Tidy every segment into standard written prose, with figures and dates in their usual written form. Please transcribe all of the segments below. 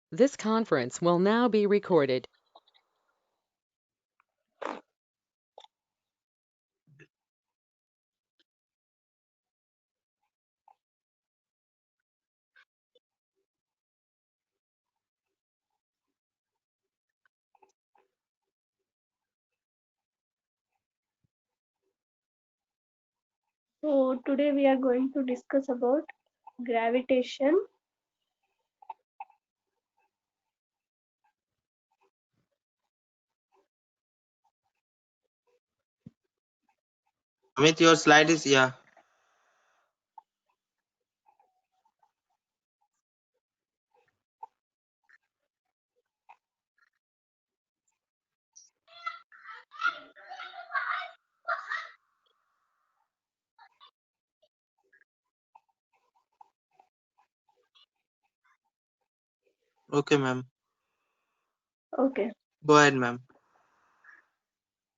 This conference will now be recorded. So today we are going to discuss about gravitation. Amit, your slide is yeah. Okay, ma'am. Okay. Go ahead, ma'am.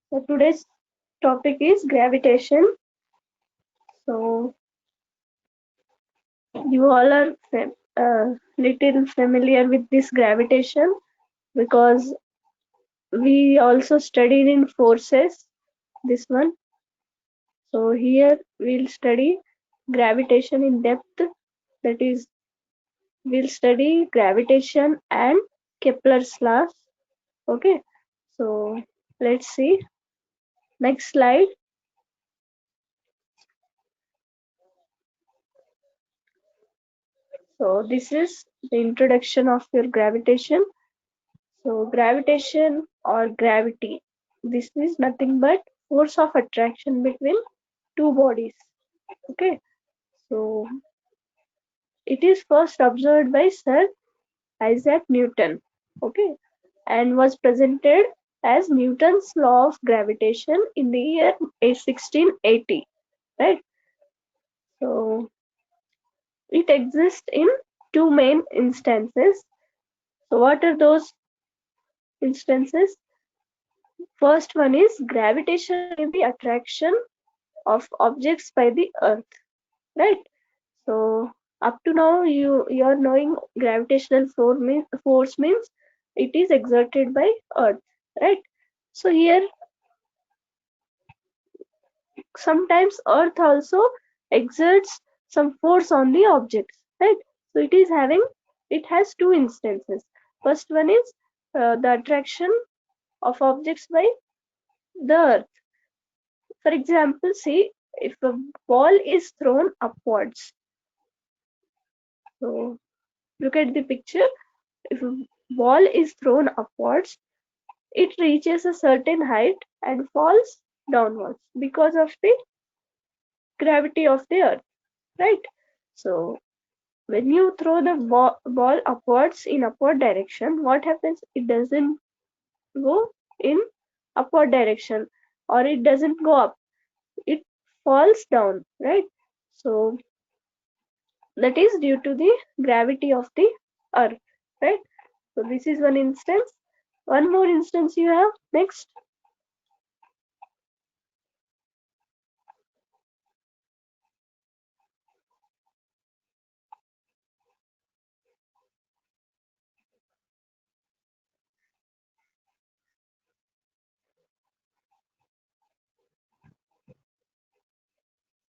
So today's topic is gravitation. So you all are little familiar with this gravitation because we also studied in forces this one. So here we'll study gravitation in depth. That is, we'll study gravitation and Kepler's laws. Okay. So let's see. Next slide. So this is the introduction of your gravitation. So gravitation or gravity. This is nothing but force of attraction between two bodies. Okay. So it is first observed by Sir Isaac Newton. Okay. And was presented as Newton's law of gravitation in the year 1680. Right. So it exists in two main instances. So what are those instances? First one is gravitation is the attraction of objects by the earth, right? So up to now you are knowing gravitational force means it is exerted by earth, right? So here sometimes earth also exerts some force on the objects, right? So it has two instances. First one is the attraction of objects by the earth. For example, see if a ball is thrown upwards. So look at the picture. If a ball is thrown upwards, it reaches a certain height and falls downwards because of the gravity of the earth, right? So when you throw the ball upwards in upward direction, what happens? It doesn't go in upward direction or it doesn't go up. It falls down, right? So that is due to the gravity of the earth, right? So this is one instance. One more instance you have. Next.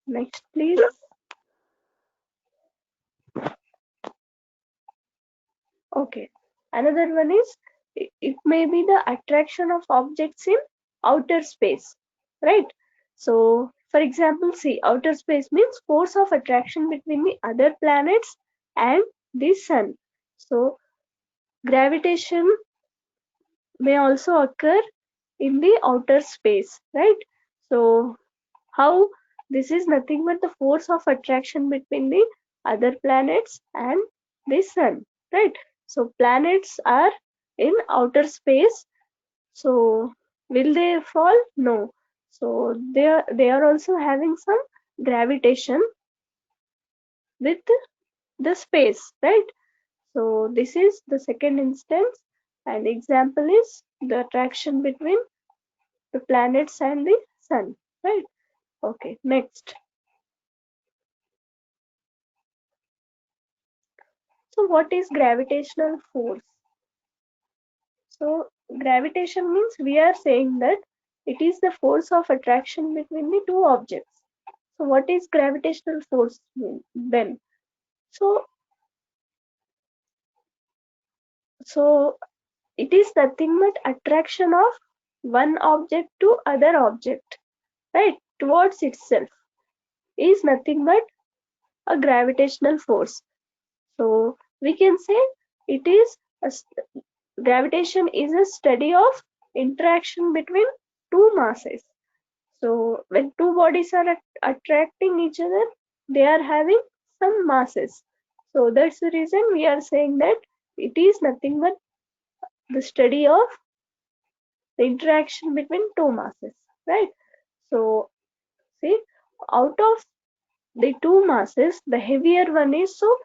Next, please. Okay. Another one is it may be the attraction of objects in outer space, right? So, for example, see, outer space means force of attraction between the other planets and the sun. So, gravitation may also occur in the outer space, right? So, how this is nothing but the force of attraction between the other planets and the sun, right? So planets are in outer space, so will they fall? No. So they are also having some gravitation with the space, right? So this is the second instance, and example is the attraction between the planets and the sun, right? Okay, next. So what is gravitational force? So gravitation means we are saying that it is the force of attraction between the two objects. So what is gravitational force mean then? So so it is nothing but attraction of one object to other object, right, towards itself, is nothing but a gravitational force. So we can say it is gravitation is a study of interaction between two masses. So when two bodies are attracting each other, they are having some masses. So that's the reason we are saying that it is nothing but the study of the interaction between two masses, right? So see, out of the two masses, the heavier one is, so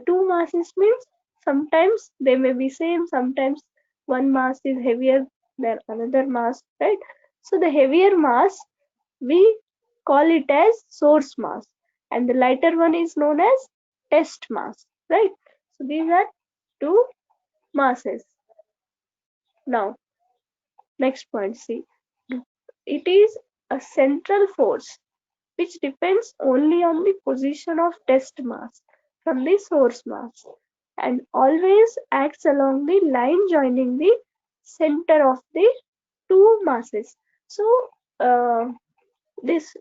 two masses means sometimes they may be same, sometimes one mass is heavier than another mass, right? So the heavier mass we call it as source mass, and the lighter one is known as test mass, right? So these are two masses. Now next point, see, it is a central force which depends only on the position of test mass from the source mass and always acts along the line joining the center of the two masses. So this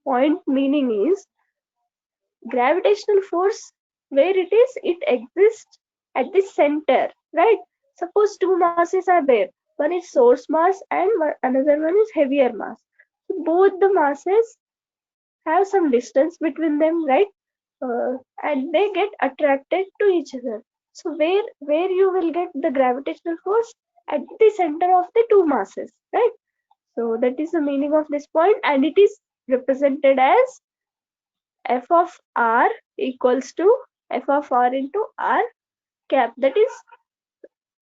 point meaning is gravitational force where it exists at the center, right? Suppose two masses are there, one is source mass and another one is heavier mass. So both the masses have some distance between them, right? And they get attracted to each other. So where you will get the gravitational force? At the center of the two masses, right? So that is the meaning of this point, and it is represented as f of r equals to f of r into r cap. That is,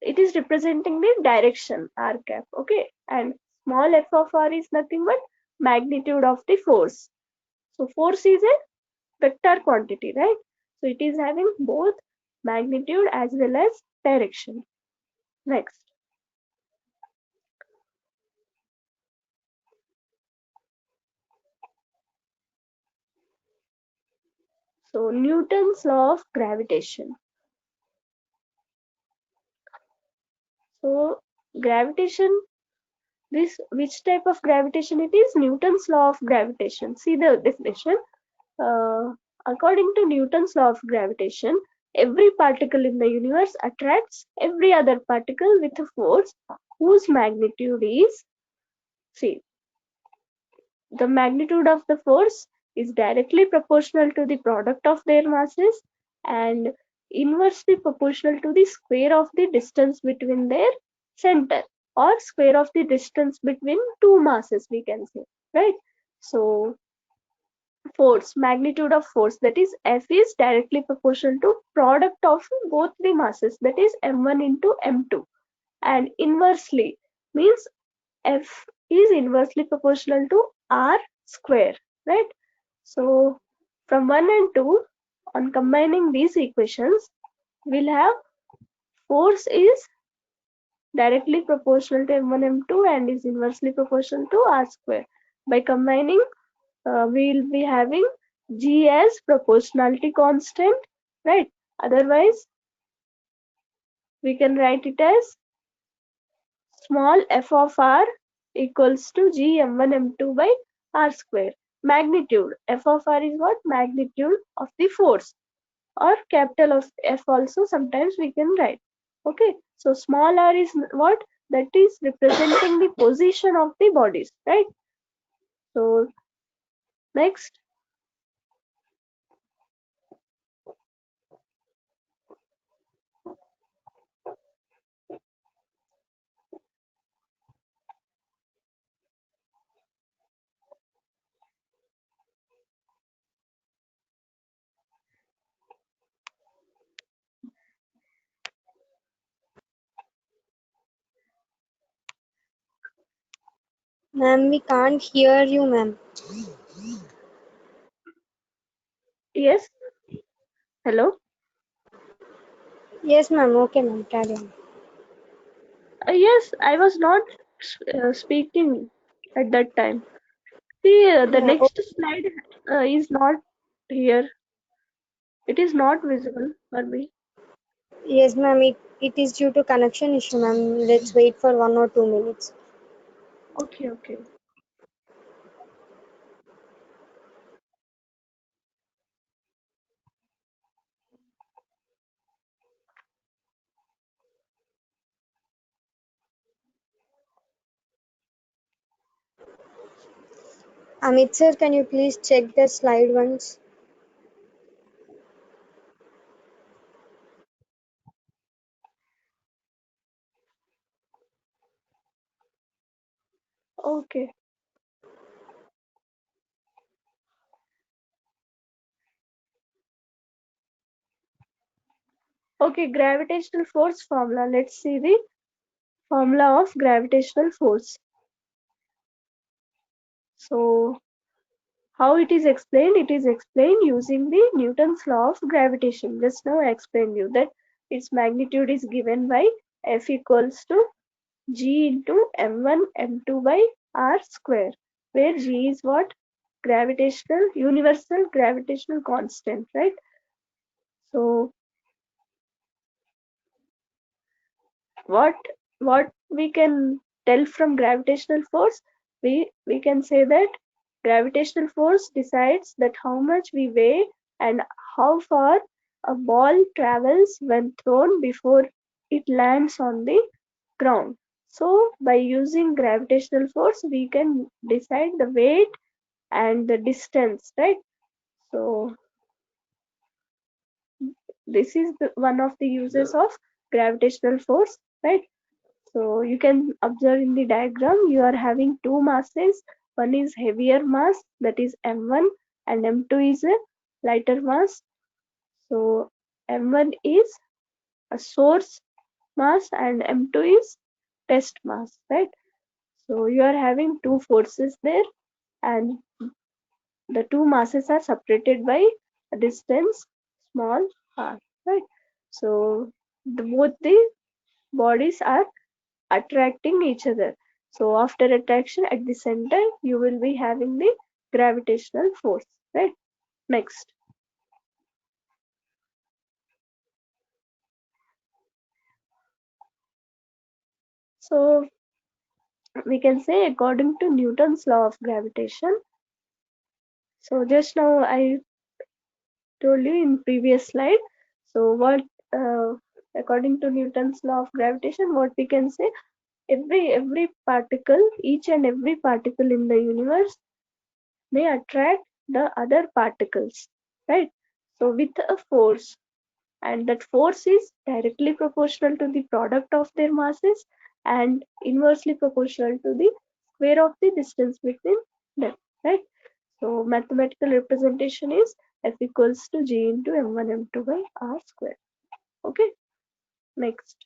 it is representing the direction r cap. Okay, and small f of r is nothing but magnitude of the force. So force is a vector quantity, right? So it is having both magnitude as well as direction. Next, so Newton's law of gravitation. So gravitation, this which type of gravitation it is? Newton's law of gravitation. See the definition. Uh, According to Newton's law of gravitation, every particle in the universe attracts every other particle with a force whose magnitude is, see, the magnitude of the force is directly proportional to the product of their masses and inversely proportional to the square of the distance between their center, or square of the distance between two masses, we can say, right? So force, magnitude of force, that is F, is directly proportional to product of both the masses, that is m1 into m2, and inversely means F is inversely proportional to R square, right? So from 1 and 2, on combining these equations, we'll have force is directly proportional to m1 m2 and is inversely proportional to R square. By combining, we'll be having G as proportionality constant, right? Otherwise, we can write it as small f of r equals to g m1 m2 by r square. Magnitude, f of r is what? Magnitude of the force, or capital of F also sometimes we can write. Okay, so small r is what? That is representing the position of the bodies, right? So next, Ma'am, we can't hear you, ma'am. yes, hello. Yes, ma'am. Okay, ma'am. Carry on. Yes, I was not speaking at that time. See, the Yeah. next slide is not here. It is not visible for me. Yes, ma'am. It is due to connection issue, ma'am. Let's wait for 1 or 2 minutes. Okay, okay. Amit sir, can you please check the slide once? Okay. Okay, gravitational force formula. Let's see the formula of gravitational force. So, how it is explained? It is explained using the Newton's law of gravitation. Just now I explained you that its magnitude is given by F equals to G into m1 m2 by r square, where G is what? Gravitational, universal gravitational constant, right? So what we can tell from gravitational force? We can say that gravitational force decides that how much we weigh and how far a ball travels when thrown before it lands on the ground. So by using gravitational force, we can decide the weight and the distance, right? So this is one of the uses of gravitational force, right? So you can observe in the diagram, you are having two masses. One is heavier mass, that is m1, and m2 is a lighter mass. So m1 is a source mass and m2 is test mass, right? So you are having two forces there, and the two masses are separated by a distance small r, right? So both the bodies are attracting each other. So after attraction at the center, you will be having the gravitational force, right? Next. So we can say according to Newton's law of gravitation. So just now I told you in previous slide. So what according to Newton's law of gravitation, what we can say, every particle, each and every particle in the universe may attract the other particles, right? So with a force, and that force is directly proportional to the product of their masses and inversely proportional to the square of the distance between them, right? So mathematical representation is F equals to G into m1 m2 by r square. Okay, next.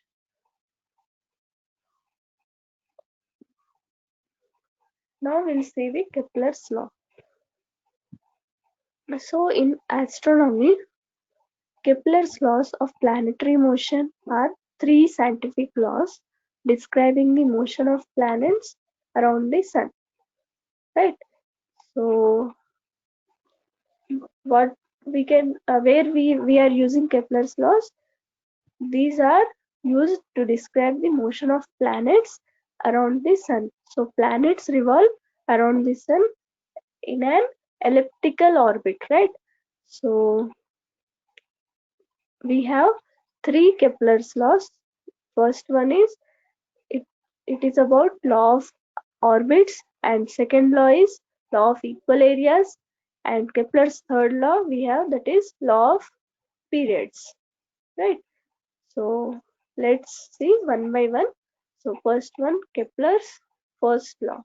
Now we'll see the Kepler's law. So in astronomy, Kepler's laws of planetary motion are three scientific laws describing the motion of planets around the sun, right? So what we can where we are using Kepler's laws, these are used to describe the motion of planets around the sun. So planets revolve around the sun in an elliptical orbit, right? So we have three Kepler's laws. First one is it, it is about law of orbits, and second law is law of equal areas, and Kepler's third law we have, that is law of periods, right? So let's see one by one. So first one, Kepler's first law.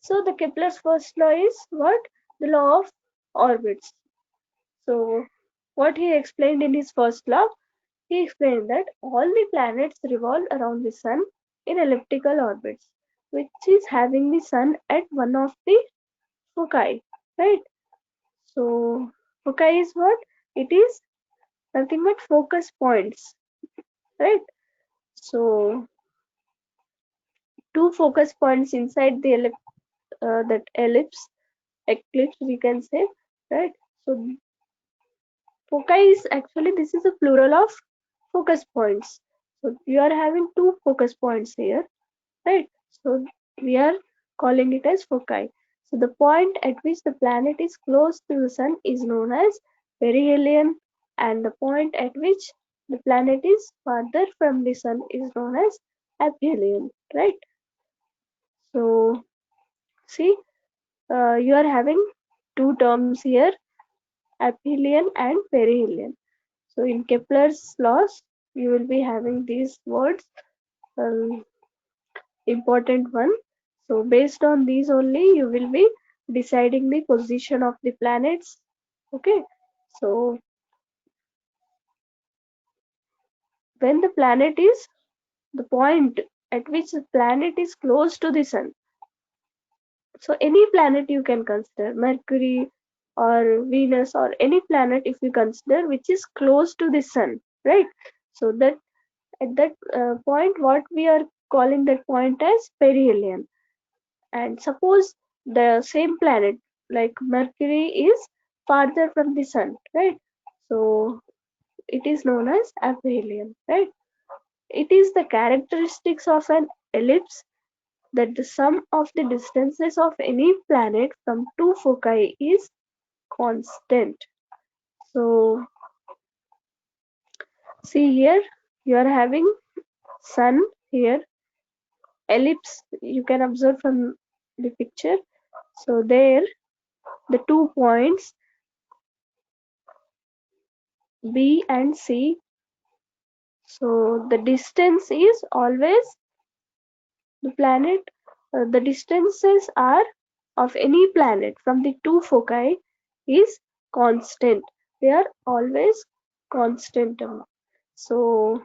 So the Kepler's first law is what? The law of orbits. So what he explained in his first law, he explained that all the planets revolve around the sun in elliptical orbits, which is having the sun at one of the foci, right? So foci is what? It is nothing but focus points, right? So two focus points inside the that eclipse we can say, right? So foci is actually, this is a plural of focus points. So you are having two focus points here, right? So we are calling it as foci. So the point at which the planet is close to the sun is known as perihelion, and the point at which the planet is farther from the sun is known as aphelion, right? So see, you are having two terms here, aphelion and perihelion. So in Kepler's laws, you will be having these words, um, important one. So based on these only, you will be deciding the position of the planets. Okay. So when the point at which the planet is close to the sun. So any planet you can consider, Mercury or Venus or any planet if you consider which is close to the sun, right? So that at that point, what we are calling that point as perihelion. And suppose the same planet like Mercury is farther from the sun, right? So it is known as aphelion, right? It is the characteristics of an ellipse that the sum of the distances of any planet from two foci is constant. So see here, you are having sun here, ellipse you can observe from the picture. So there the 2 points B and C. So the distance is always the planet, the distances are of any planet from the two foci is constant. They are always constant. So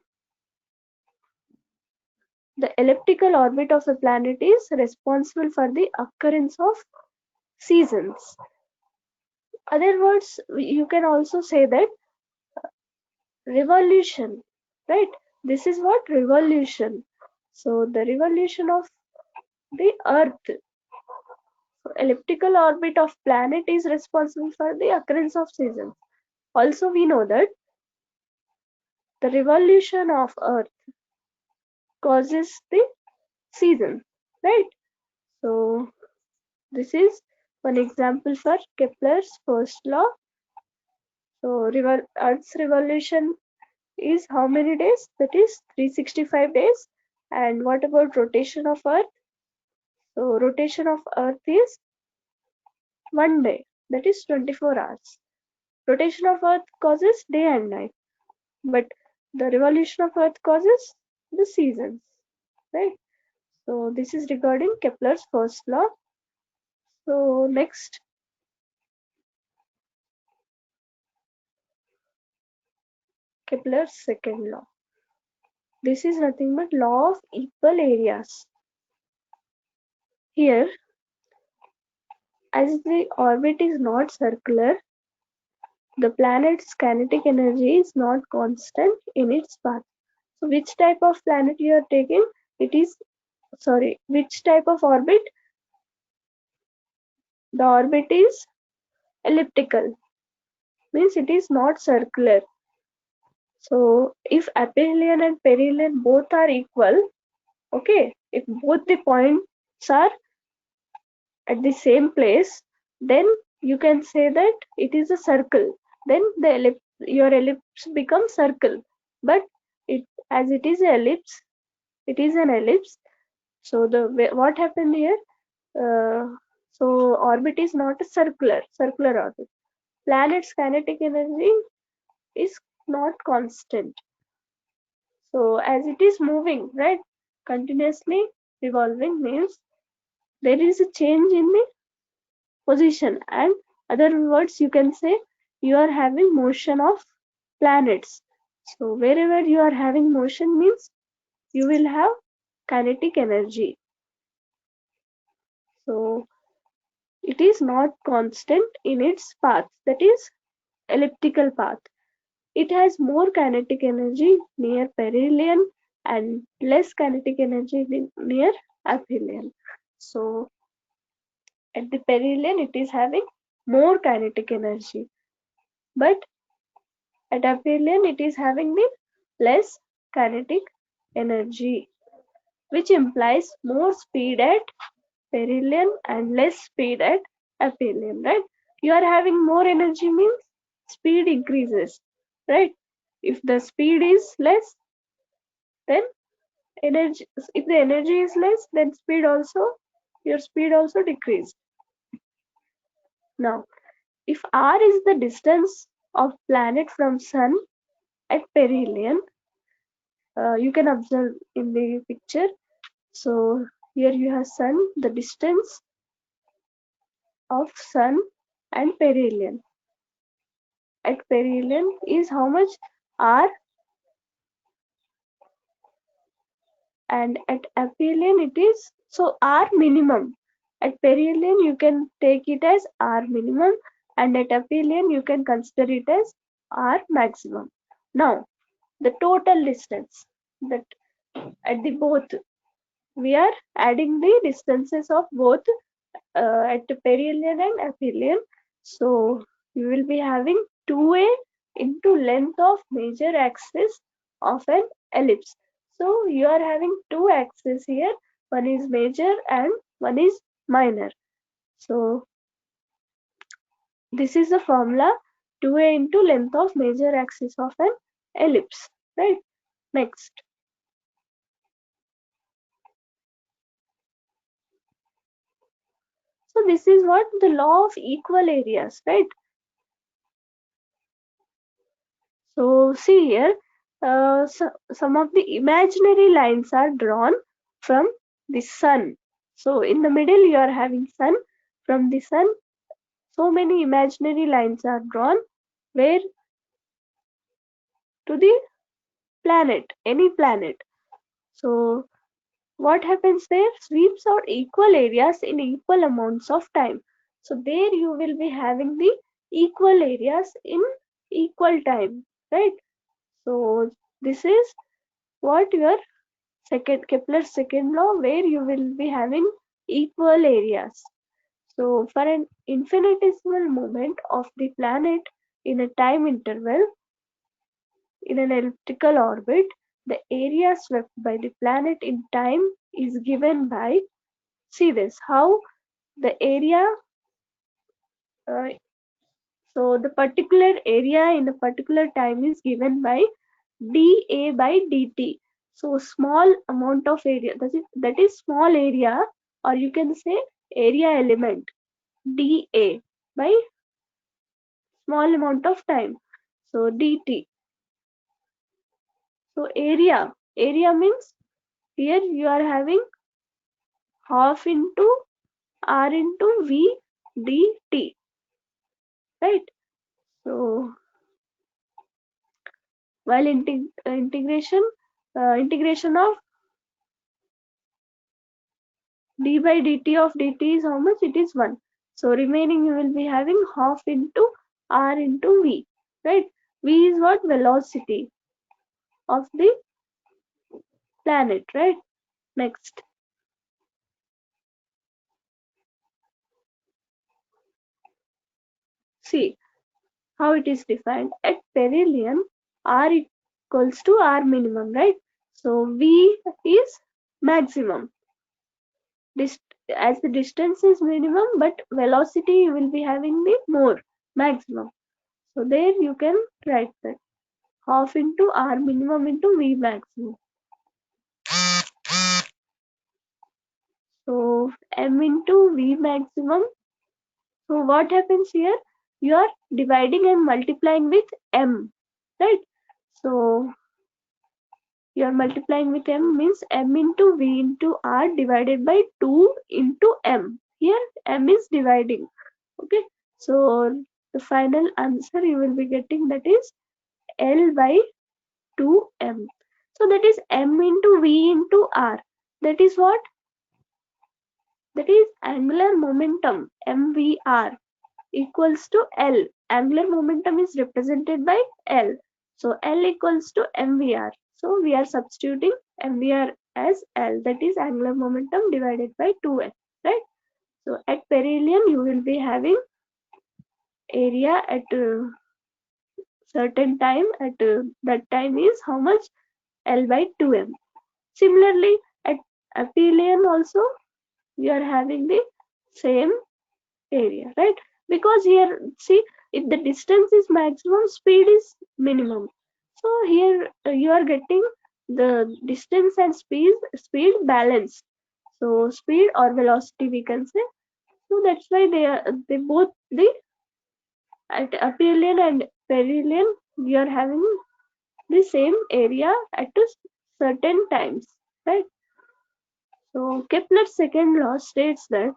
the elliptical orbit of a planet is responsible for the occurrence of seasons. Other words, you can also say that revolution, right? This is what revolution. So the revolution of the earth. So elliptical orbit of planet is responsible for the occurrence of seasons. Also we know that the revolution of earth causes the season, right? So this is one example for Kepler's first law. So earth's revolution is how many days? That is 365 days. And what about rotation of earth? So rotation of earth is 1 day, that is 24 hours. Rotation of earth causes day and night, but the revolution of earth causes the seasons, right? So this is regarding Kepler's first law. So next, Kepler's second law. This is nothing but law of equal areas. Here, as the orbit is not circular, the planet's kinetic energy is not constant in its path. So which type of planet you are taking? It is, sorry, which type of orbit? The orbit is elliptical, means it is not circular. So if aphelion and perihelion both are equal, okay, if both the points are at the same place, then you can say that it is a circle. Then your ellipse becomes circle. But as it is an ellipse, it is an ellipse. So what happened here? So orbit is not a circular orbit. Planet's kinetic energy is not constant. So as it is moving, right, continuously revolving means there is a change in the position, and other words you can say you are having motion of planets. So wherever you are having motion means you will have kinetic energy. So it is not constant in its path, that is elliptical path. It has more kinetic energy near perihelion and less kinetic energy near aphelion. So at the perihelion it is having more kinetic energy, but at aphelion it is having the less kinetic energy, which implies more speed at perihelion and less speed at aphelion, right? You are having more energy means speed increases, right? If the speed is less, then energy, if the energy is less, then your speed also decrease. Now, if r is the distance of planet from sun at perihelion, you can observe in the picture. So here you have sun, the distance of sun and perihelion at perihelion is how much? R, and at aphelion it is, so R minimum. At perihelion you can take it as R minimum, and at aphelion you can consider it as R maximum. Now the total distance, that at the both, we are adding the distances of both at perihelion and aphelion. So you will be having 2a into length of major axis of an ellipse. So you are having two axes here, one is major and one is minor. So this is the formula, 2a into length of major axis of an ellipse, right? Next. So this is what the law of equal areas, right? So see here, some of the imaginary lines are drawn from the sun. So in the middle you are having sun. From the sun, so many imaginary lines are drawn where to the planet, any planet. So what happens there? Sweeps out equal areas in equal amounts of time. So there you will be having the equal areas in equal time, right? So this is what your Kepler's second law, where you will be having equal areas. So for an infinitesimal movement of the planet in a time interval in an elliptical orbit, the area swept by the planet in time is given by, see this, how the area, uh, so the particular area in a particular time is given by dA by dt. So small amount of area, that is small area, or you can say area element, dA by small amount of time, so dt. So area means here you are having half into r into v dt, right? So while integration of d by dt of dt is how much? It is 1. So remaining you will be having half into r into v, right? V is what? Velocity of the planet, right? Next. See how it is defined. At perihelion, r equals to r minimum, right? So v is maximum. As the distance is minimum, but velocity you will be having the more, maximum. So there you can write that half into r minimum into v maximum. So m into v maximum. So what happens here? You are dividing and multiplying with m, right? So you are multiplying with m means m into v into r divided by 2 into m. Here m is dividing. Okay. So the final answer you will be getting, that is L by 2m. So that is m into v into r. That is what? that is angular momentum MVR equals to L. Angular momentum is represented by L. So L equals to MVR. So we are substituting MVR as L, that is angular momentum divided by 2L, right? So at perihelion you will be having area at certain time, at that time is how much? L by 2M. Similarly at aphelion also we are having the same area, right? Because here see, if the distance is maximum, speed is minimum. So here you are getting the distance and speed balanced. So speed or velocity we can say. So that's why they both the at aphelion and perihelion we are having the same area at a certain times, right? So Kepler's second law states that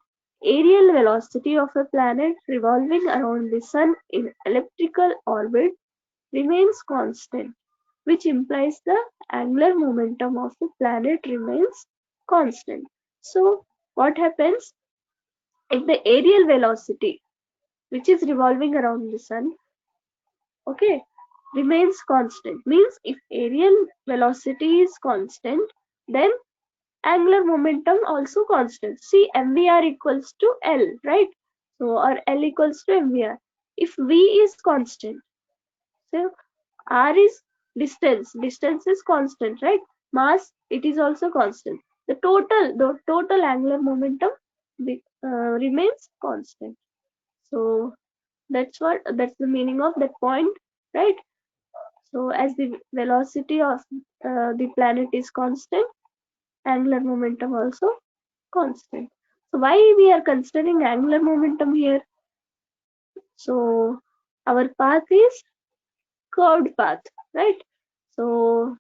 aerial velocity of a planet revolving around the sun in elliptical orbit remains constant, which implies the angular momentum of the planet remains constant. So what happens if the aerial velocity, which is revolving around the sun, okay, remains constant? Means if aerial velocity is constant, then angular momentum also constant. See, MVR equals to L, right? So, or L equals to MVR. If V is constant, so R is distance is constant, right? Mass, it is also constant. The total angular momentum remains constant. So that's the meaning of that point, right? So as the velocity of the planet is constant, angular momentum also constant. So why we are considering angular momentum here? So our path is curved path, right? So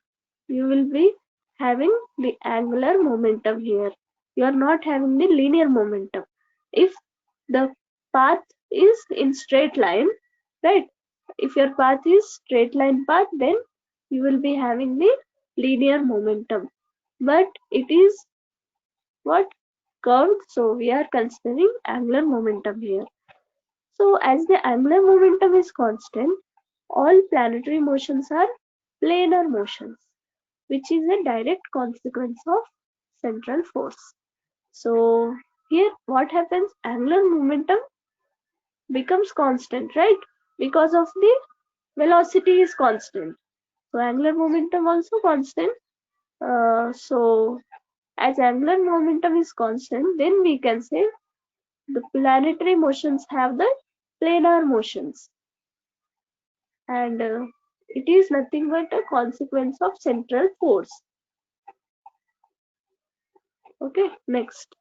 you will be having the angular momentum here. You are not having the linear momentum. If the path is in straight line, right? If your path is straight line path, then you will be having the linear momentum. But it is what? Curved, so we are considering angular momentum here. So as the angular momentum is constant, all planetary motions are planar motions, which is a direct consequence of central force. So here what happens? Angular momentum becomes constant, right? Because of the velocity is constant. So angular momentum also constant. So as angular momentum is constant, then we can say the planetary motions have the planar motions, and it is nothing but a consequence of central force. Okay, next.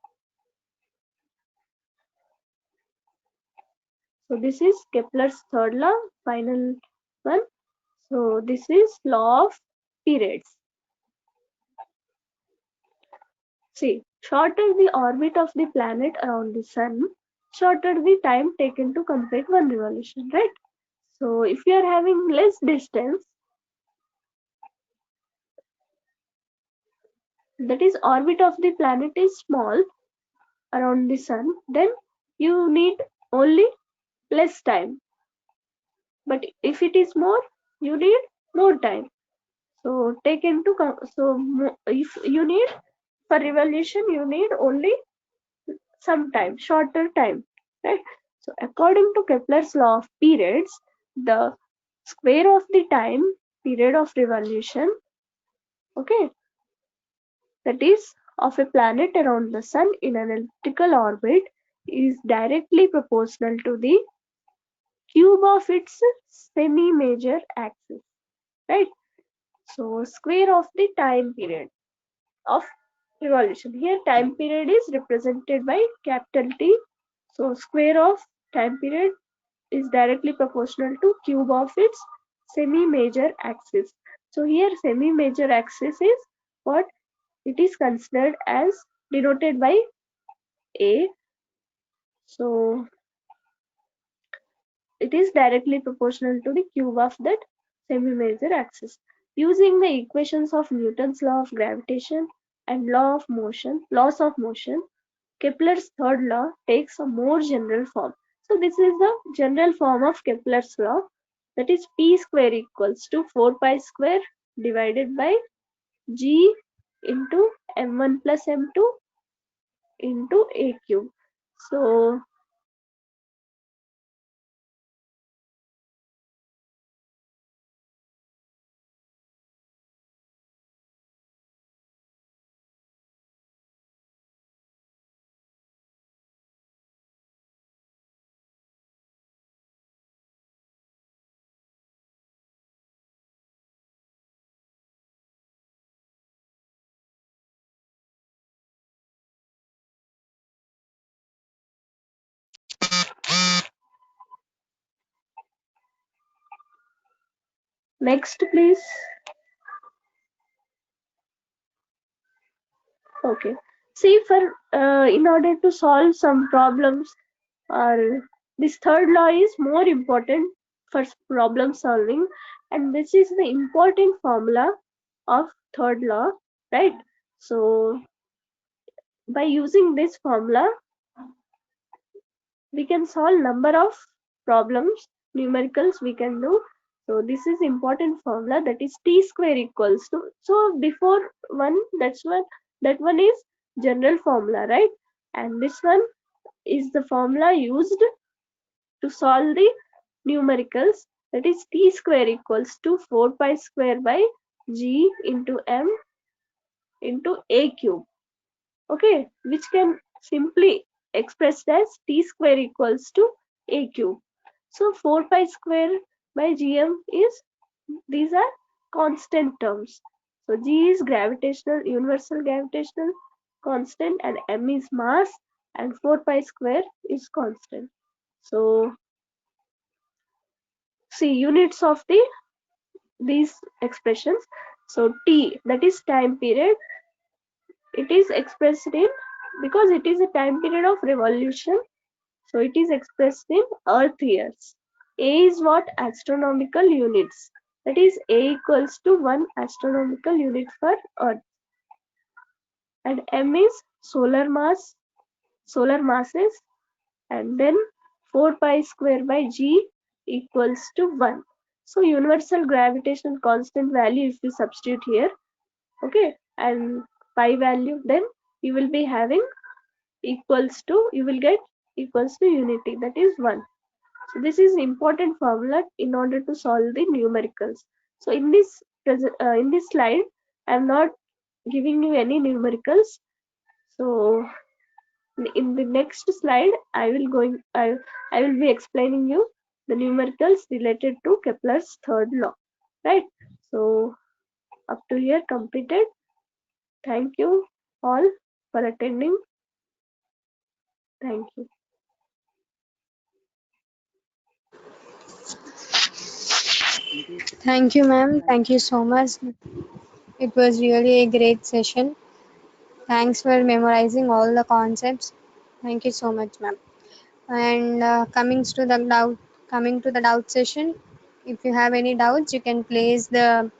So this is Kepler's third law, final one. So this is law of periods. See, shorter the orbit of the planet around the sun, shorter the time taken to complete one revolution, right? So if you are having less distance, that is orbit of the planet is small around the sun, then you need only less time. But if it is more, you need more time. So take into if you need for revolution, you need only some time, shorter time, right? So according to Kepler's law of periods, the square of the time period of revolution, okay, that is of a planet around the sun in an elliptical orbit is directly proportional to the cube of its semi-major axis, right? So square of the time period of revolution. Here time period is represented by capital T. So square of time period is directly proportional to cube of its semi-major axis. So here semi-major axis is what? It is considered as denoted by A. So it is directly proportional to the cube of that semi-major axis. Using the equations of Newton's law of gravitation and laws of motion, Kepler's third law takes a more general form. So this is the general form of Kepler's law, that is P square equals to 4 pi square divided by G into m1 plus m2 into a cube. So next please. Okay. See, for in order to solve some problems, or this third law is more important for problem solving, and this is the important formula of third law, right? So by using this formula, we can solve number of problems, numericals we can do. So this is important formula, that is t square equals to, so before one, that one is general formula, right? And this one is the formula used to solve the numericals, that is t square equals to 4 pi square by g into m into a cube. Okay, which can simply expressed as t square equals to a cube. So 4 pi square by gm is, these are constant terms. So g is gravitational, universal gravitational constant, and m is mass, and 4 pi square is constant. So see units of these expressions. So t, that is time period, it is expressed in, because it is a time period of revolution, so it is expressed in earth years. A is what? Astronomical units. That is A equals to 1 astronomical unit for earth. And M is solar mass, solar masses, and then 4 pi square by G equals to 1. So universal gravitational constant value, if you substitute here, okay, and pi value, then you will be having equals to, you will get equals to unity, that is 1. So this is important formula in order to solve the numericals. So in this slide, I am not giving you any numericals. So in the next slide, I will be explaining you the numericals related to Kepler's third law. Right. So up to here completed. Thank you all for attending. Thank you. Thank you, ma'am. Thank you so much. It was really a great session. Thanks for memorizing all the concepts. Thank you so much, ma'am. And coming to the doubt session. If you have any doubts, you can place the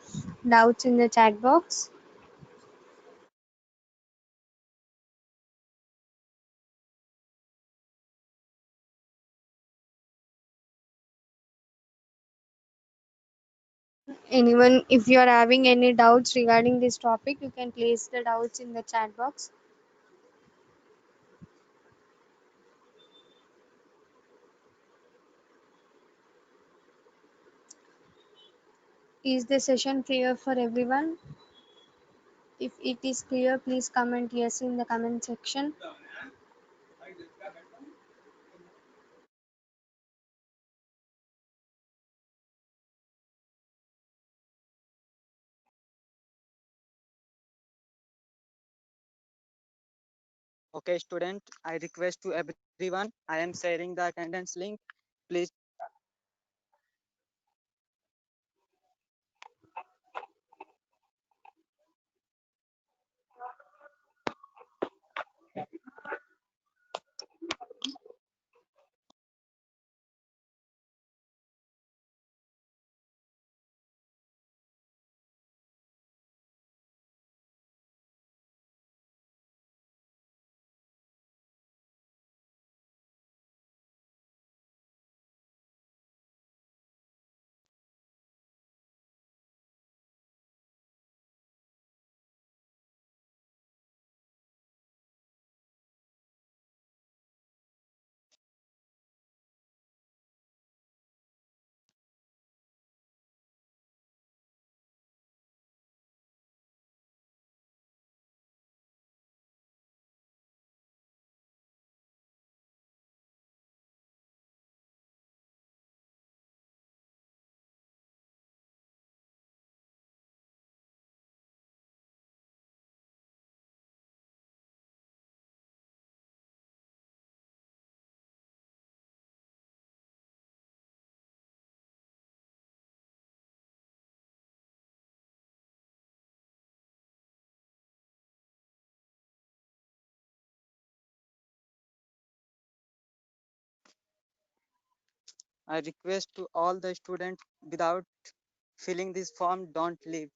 doubts in the chat box. Anyone, if you are having any doubts regarding this topic, you can place the doubts in the chat box. Is the session clear for everyone? If it is clear, please comment yes in the comment section. Okay, student, I request to everyone, I am sharing the attendance link. Please I request to all the students without filling this form, don't leave.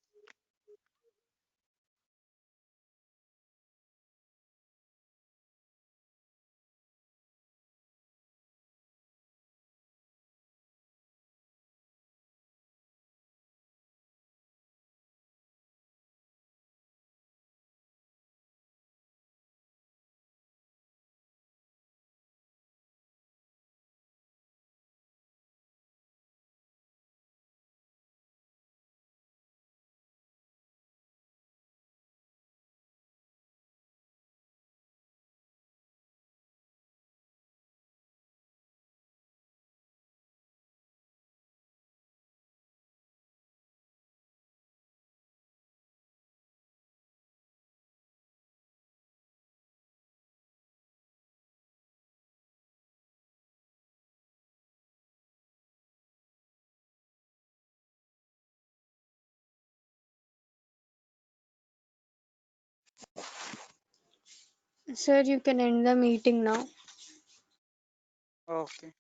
Sir, you can end the meeting now. Okay.